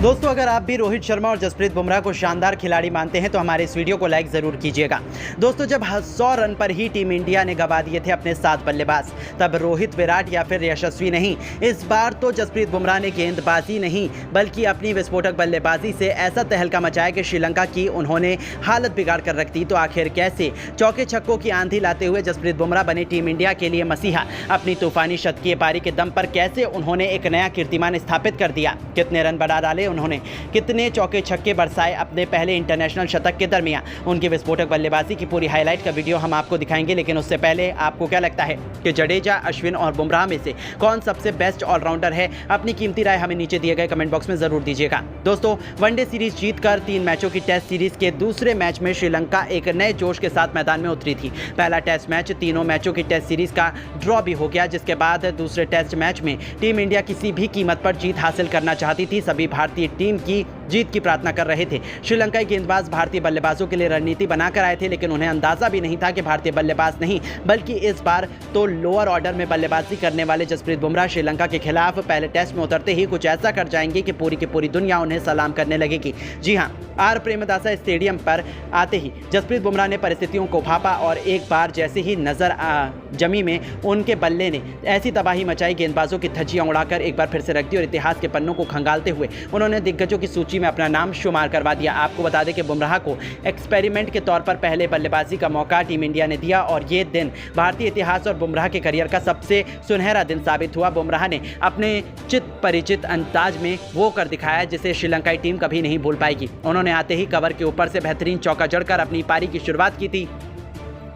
दोस्तों, अगर आप भी रोहित शर्मा और जसप्रीत बुमराह को शानदार खिलाड़ी मानते हैं तो हमारे इस वीडियो को लाइक ज़रूर कीजिएगा। दोस्तों, जब 100 रन पर ही टीम इंडिया ने गंवा दिए थे अपने 7 बल्लेबाज, तब रोहित, विराट या फिर यशस्वी नहीं, इस बार तो जसप्रीत बुमराह ने गेंदबाजी नहीं बल्कि अपनी विस्फोटक बल्लेबाजी से ऐसा तहलका मचाया कि श्रीलंका की उन्होंने हालत बिगाड़ कर रख दी। तो आखिर कैसे चौके छक्कों की आंधी लाते हुए जसप्रीत बुमराह बने टीम इंडिया के लिए मसीहा, अपनी तूफानी शतकीय पारी के दम पर कैसे उन्होंने एक नया कीर्तिमान स्थापित कर दिया, कितने रन बढ़ा डाले उन्होंने, कितने चौके छक्के बरसाए अपने पहले इंटरनेशनल शतक के दरमियान, उनकी विस्फोटक बल्लेबाजी की पूरी हाईलाइट का वीडियो हम आपको दिखाएंगे। लेकिन उससे पहले आपको क्या लगता है कि जडेजा, अश्विन और बुमराह में से कौन सबसे बेस्ट ऑलराउंडर है? अपनी कीमती राय हमें नीचे दिए गए कमेंट बॉक्स में जरूर दीजिएगा। दोस्तों, वनडे सीरीज जीतकर 3 मैचों की टेस्ट सीरीज के दूसरे मैच में श्रीलंका एक नए जोश के साथ मैदान में उतरी थी। पहला टेस्ट मैच तीनों मैचों की टेस्ट सीरीज का ड्रॉ भी हो गया, जिसके बाद दूसरे टेस्ट मैच में टीम इंडिया किसी भी कीमत पर जीत हासिल करना चाहती थी। सभी भारतीय टीम की जीत की प्रार्थना कर रहे थे। श्रीलंकाई गेंदबाज भारतीय बल्लेबाजों के लिए रणनीति बनाकर आए थे, लेकिन उन्हें अंदाजा भी नहीं था कि भारतीय बल्लेबाज नहीं बल्कि इस बार तो लोअर ऑर्डर में बल्लेबाजी करने वाले जसप्रीत बुमराह श्रीलंका के खिलाफ पहले टेस्ट में उतरते ही कुछ ऐसा कर जाएंगे कि पूरी की पूरी दुनिया उन्हें सलाम करने लगेगी। जी हां, आर प्रेमदासा स्टेडियम पर आते ही जसप्रीत बुमराह ने परिस्थितियों को भापा और एक बार जैसे ही नजर जमी में उनके बल्ले ने ऐसी तबाही मचाई, गेंदबाजों की धज्जियां उड़ाकर एक बार फिर से रख दी और इतिहास के पन्नों को खंगालते हुए उन्होंने दिग्गजों की सूची में अपना नाम शुमार करवा दिया। आपको बता दें कि बुमराह को एक्सपेरिमेंट के तौर पर पहले बल्लेबाजी का मौका टीम इंडिया ने दिया और ये दिन भारतीय इतिहास और बुमराह के करियर का सबसे सुनहरा दिन साबित हुआ। बुमराह ने अपने चित परिचित अंदाज में वो कर दिखाया जिसे श्रीलंकाई टीम कभी नहीं भूल पाएगी। उन्होंने आते ही कवर के ऊपर से बेहतरीन चौका जड़कर अपनी पारी की शुरुआत की थी।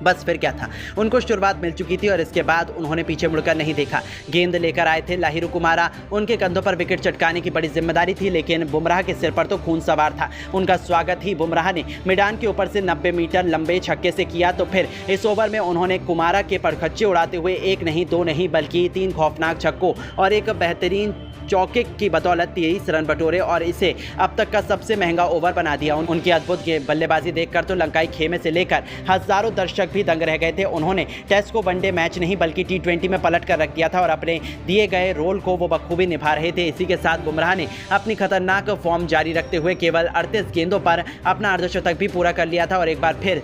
बस फिर क्या था, उनको शुरुआत मिल चुकी थी और इसके बाद उन्होंने पीछे मुड़कर नहीं देखा। गेंद लेकर आए थे लाहिरू कुमारा, उनके कंधों पर विकेट चटकाने की बड़ी जिम्मेदारी थी, लेकिन बुमराह के सिर पर तो खून सवार था। उनका स्वागत ही बुमराह ने मैदान के ऊपर से 90 मीटर लंबे छक्के से किया। तो फिर इस ओवर में उन्होंने कुमारा के पड़खच्चे उड़ाते हुए 1 नहीं 2 नहीं बल्कि 3 खौफनाक छक्कों और एक बेहतरीन चौके की बदौलत 23 रन बटोरे और इसे अब तक का सबसे महंगा ओवर बना दिया। उनकी अद्भुत बल्लेबाजी देखकर तो लंकाई खेमे से लेकर हजारों दर्शक भी दंग रह गए थे। उन्होंने टेस्ट को वनडे मैच नहीं बल्कि T20 में पलट कर रख दिया था और अपने दिए गए रोल को वो बखूबी निभा रहे थे। इसी के साथ बुमराह ने अपनी खतरनाक फॉर्म जारी रखते हुए केवल 38 गेंदों पर अपना अर्धशतक भी पूरा कर लिया था और एक बार फिर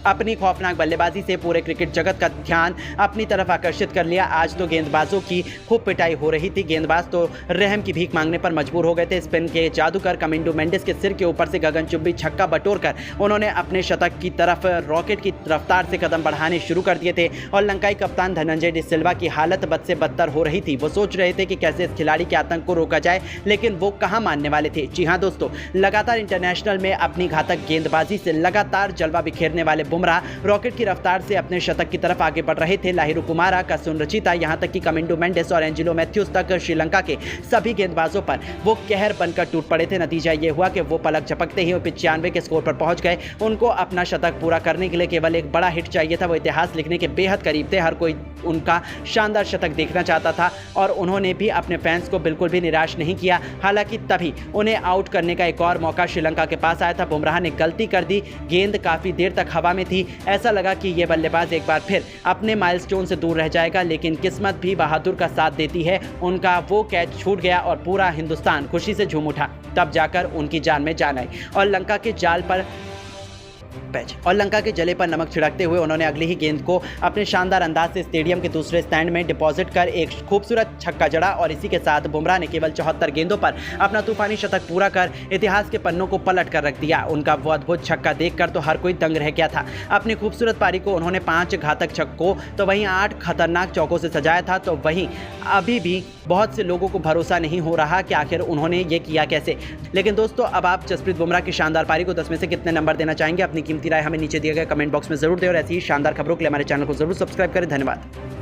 अपनी खौफनाक बल्लेबाजी से पूरे क्रिकेट जगत का ध्यान अपनी तरफ आकर्षित कर लिया। आज तो गेंदबाजों की खूब पिटाई हो रही थी, गेंदबाज तो रहम की भीख मांगने पर मजबूर हो गए थे। स्पिन के जादूगर कमिंडो मेंडिस के सिर के ऊपर से गगनचुंबी छक्का बटोरकर उन्होंने अपने शतक की तरफ रॉकेट की रफ्तार से कदम बढ़ाने शुरू कर दिए थे और लंकाई कप्तान धनंजय डी सिल्वा की हालत बद से बदतर हो रही थी। वो सोच रहे थे कि कैसे इस खिलाड़ी के आतंक को रोका जाए, लेकिन वो कहाँ मानने वाले थे। जी हाँ दोस्तों, लगातार इंटरनेशनल में अपनी घातक गेंदबाजी से लगातार जलवा बिखेरने वाले बुमराह रॉकेट की रफ्तार से अपने शतक की तरफ आगे बढ़ रहे थे। लाहिरू कुमारा का सुनरचिता यहां तक कि कमिंडो मेंडिस और एंजिलो मैथ्यूज तक श्रीलंका के सभी गेंदबाजों पर वो कहर बनकर टूट पड़े थे। नतीजा ये हुआ कि वो पलक झपकते ही 95 के स्कोर पर पहुंच गए। उनको अपना शतक पूरा करने के लिए केवल एक बड़ा हिट चाहिए था। वो इतिहास लिखने के बेहद करीब थे। हर कोई उनका शानदार शतक देखना चाहता था और उन्होंने भी अपने फैंस को बिल्कुल भी निराश नहीं किया। हालांकि तभी उन्हें आउट करने का एक और मौका श्रीलंका के पास आया था। बुमराह ने गलती कर दी, गेंद काफी देर तक हवा में थी। ऐसा लगा कि यह बल्लेबाज एक बार फिर अपने माइलस्टोन से दूर रह जाएगा, लेकिन किस्मत भी बहादुर का साथ देती है। उनका वो कैच छूट गया और पूरा हिंदुस्तान खुशी से झूम उठा। तब जाकर उनकी जान में जान आई और लंका के जले पर नमक छिड़कते हुए उन्होंने अगली ही गेंद को अपने शानदार अंदाज से स्टेडियम के दूसरे स्टैंड में डिपॉजिट कर एक खूबसूरत छक्का जड़ा और इसी के साथ बुमराह ने केवल 74 गेंदों पर अपना तूफानी शतक पूरा कर इतिहास के पन्नों को पलट कर रख दिया। उनका वो अद्भुत छक्का देखकर तो हर कोई दंग रह गया था। अपनी खूबसूरत पारी को उन्होंने 5 घातक छक्कों तो वहीं 8 खतरनाक चौकों से सजाया था। तो वहीं अभी भी बहुत से लोगों को भरोसा नहीं हो रहा कि आखिर उन्होंने ये किया कैसे। लेकिन दोस्तों, अब आप जसप्रीत बुमराह की शानदार पारी को 10 में से कितने नंबर देना चाहेंगे? अपनी कीमती राय हमें नीचे दिए गए कमेंट बॉक्स में जरूर दें और ऐसी ही शानदार खबरों के लिए हमारे चैनल को जरूर सब्सक्राइब करें। धन्यवाद।